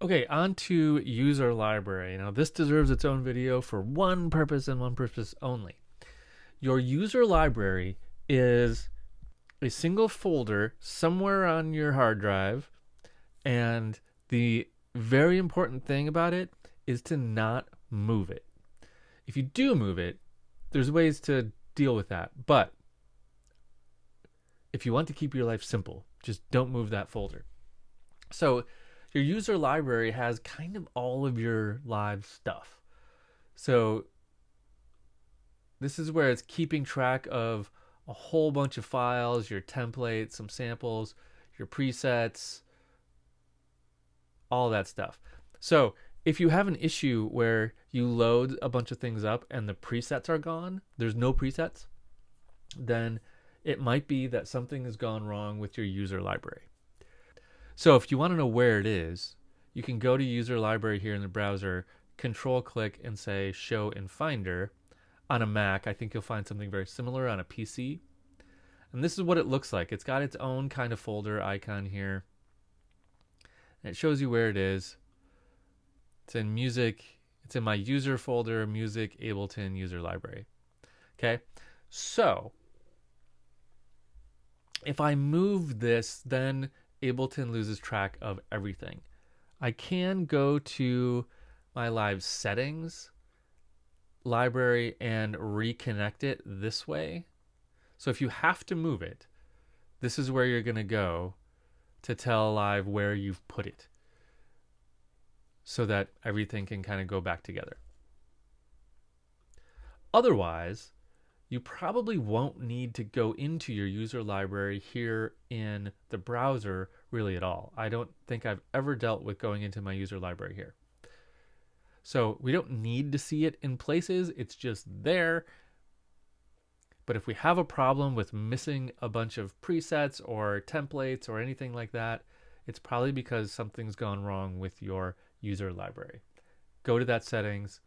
Okay, on to user library. Now, this deserves its own video for one purpose and one purpose only. Your user library is a single folder somewhere on your hard drive, and the very important thing about it is to not move it. If you do move it, there's ways to deal with that, but if you want to keep your life simple, just don't move that folder. So your user library has kind of all of your live stuff. So this is where it's keeping track of a whole bunch of files, your templates, some samples, your presets, all that stuff. So if you have an issue where you load a bunch of things up and the presets are gone, there's no presets, then it might be that something has gone wrong with your user library. So if you want to know where it is, you can go to user library here in the browser, control click and say show in Finder. On a Mac, I think you'll find something very similar on a PC. And this is what it looks like. It's got its own kind of folder icon here. And it shows you where it is. It's in music. It's in my user folder, music, Ableton, user library. Okay, so if I move this, then Ableton loses track of everything. I can go to my live settings library and reconnect it this way. So if you have to move it, this is where you're going to go to tell Live where you've put it so that everything can kind of go back together. Otherwise, you probably won't need to go into your user library here in the browser really at all. I don't think I've ever dealt with going into my user library here. So we don't need to see it in places, it's just there. But if we have a problem with missing a bunch of presets or templates or anything like that, it's probably because something's gone wrong with your user library. Go to that settings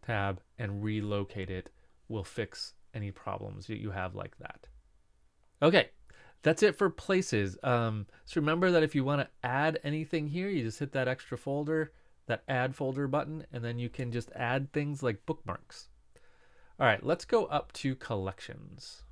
tab and relocate it. Will fix any problems that you have like that. Okay, that's it for places. So remember that if you want to add anything here, you just hit that extra folder, that add folder button, and then you can just add things like bookmarks. All right, let's go up to collections.